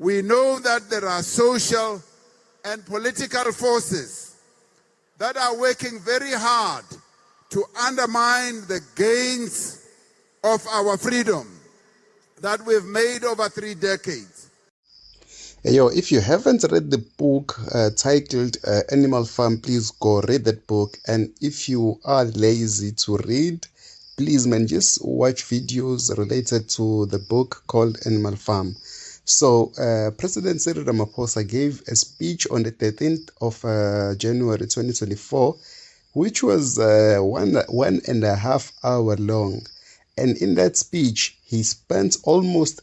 We know that there are social and political forces that are working very hard to undermine the gains of our freedom that we've made over 3 decades. Hey, yo, if you haven't read the book titled Animal Farm, please go read that book. And if you are lazy to read, please, man, just watch videos related to the book called Animal Farm. So President Cyril Ramaphosa gave a speech on the 13th of January 2024, which was 1.5 hours long. And in that speech, he spent almost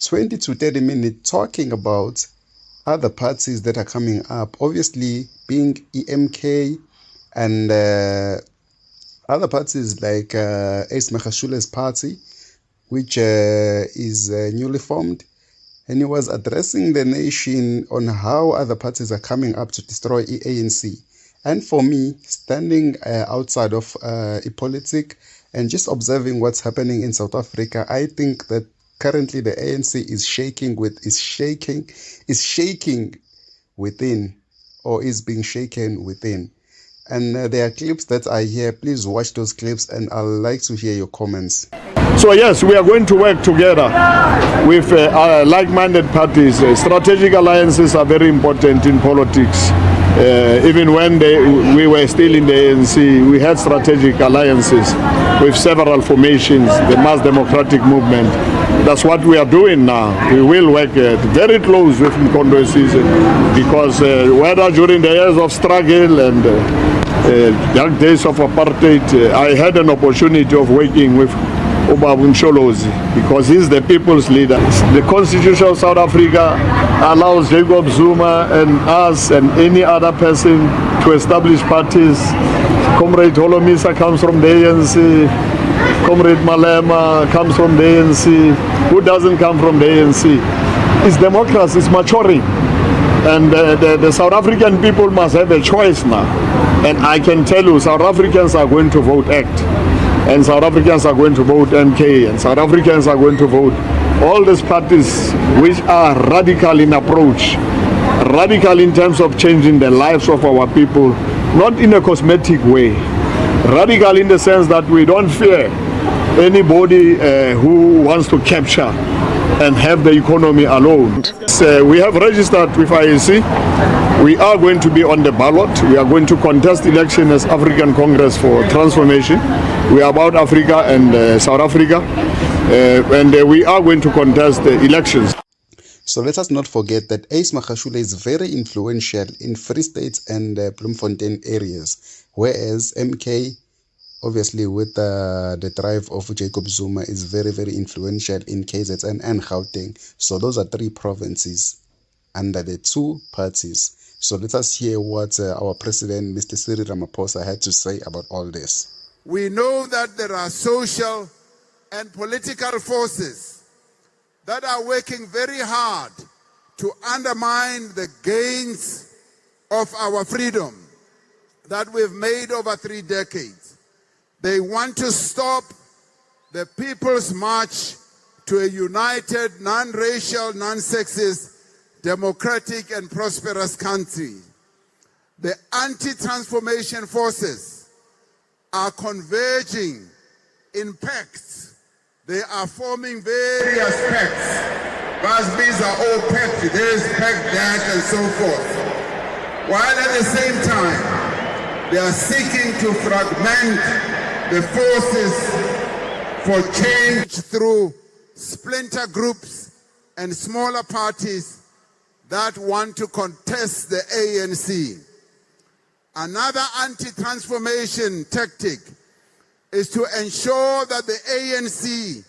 20 to 30 minutes talking about other parties that are coming up, obviously being EMK and other parties like Ace Magashule's party, which is newly formed. And he was addressing the nation on how other parties are coming up to destroy ANC. And for me, standing outside of politics and just observing what's happening in South Africa, I think that currently the ANC is shaking within, or is being shaken within. And there are clips that I hear. Please watch those clips, and I'd like to hear your comments. So yes, we are going to work together with like-minded parties. Strategic alliances are very important in politics. Even when we were still in the ANC, we had strategic alliances with several formations, the mass democratic movement. That's what we are doing now. We will work very close with Mkondo Season, because whether during the years of struggle and young days of apartheid, I had an opportunity of working with Magashule, because he's the people's leader. The Constitution of South Africa allows Jacob Zuma and us and any other person to establish parties. Comrade Holomisa comes from the ANC. Comrade Malema comes from the ANC. Who doesn't come from the ANC? It's democracy, it's maturing. And the South African people must have a choice now. And I can tell you, South Africans are going to vote ACT. And South Africans are going to vote MK, and South Africans are going to vote all these parties which are radical in approach, radical in terms of changing the lives of our people, not in a cosmetic way, radical in the sense that we don't fear anybody who wants to capture and have the economy alone. So we have registered with ANC. We are going to be on the ballot. We are going to contest election as African Congress for Transformation. We are about Africa and South Africa, and we are going to contest the elections. So let us not forget that Ace Magashule is very influential in Free State and Bloemfontein areas, whereas MK, obviously with the drive of Jacob Zuma, is very, very influential in KZN and Gauteng. So those are 3 provinces under the 2 parties. So let us hear what our president, Mr. Cyril Ramaphosa, had to say about all this. We know that there are social and political forces that are working very hard to undermine the gains of our freedom that we've made over 3 decades. They want to stop the People's March to a united, non-racial, non-sexist, democratic and prosperous country. The anti-transformation forces are converging in pacts. They are forming various pacts. Busby's are all packed, this, packed that, and so forth. While at the same time, they are seeking to fragment the forces for change through splinter groups and smaller parties that want to contest the ANC. Another anti-transformation tactic is to ensure that the ANC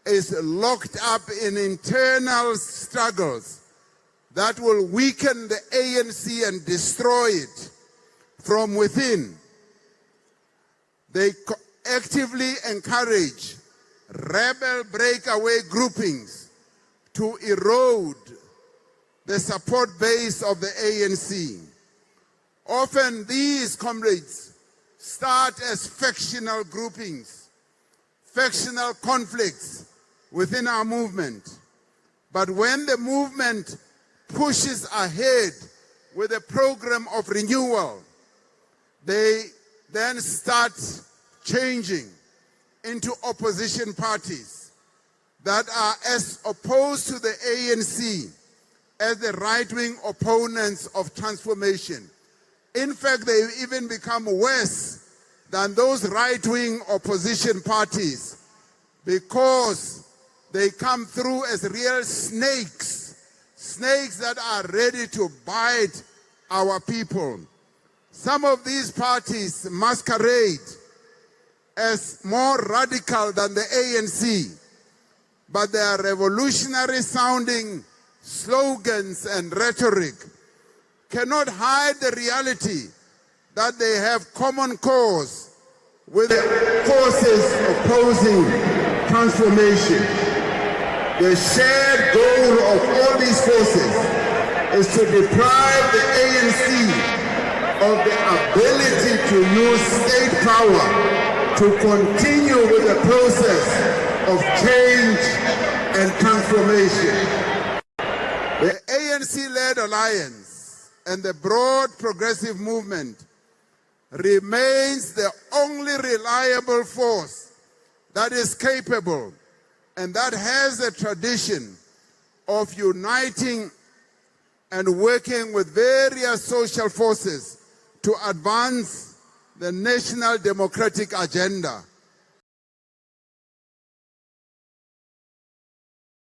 is locked up in internal struggles that will weaken the ANC and destroy it from within. They actively encourage rebel breakaway groupings to erode the support base of the ANC. Often these comrades start as factional groupings, factional conflicts within our movement. But when the movement pushes ahead with a program of renewal, they then start changing into opposition parties that are as opposed to the ANC as the right-wing opponents of transformation. In fact, they even become worse than those right-wing opposition parties because they come through as real snakes, snakes that are ready to bite our people. Some of these parties masquerade as more radical than the ANC, but their revolutionary sounding slogans and rhetoric cannot hide the reality that they have common cause with the forces opposing transformation. The shared goal of all these forces is to deprive the ANC of the ability to use state power to continue with the process of change and transformation. The ANC-led alliance and the broad progressive movement remains the only reliable force that is capable and that has a tradition of uniting and working with various social forces to advance the national democratic agenda.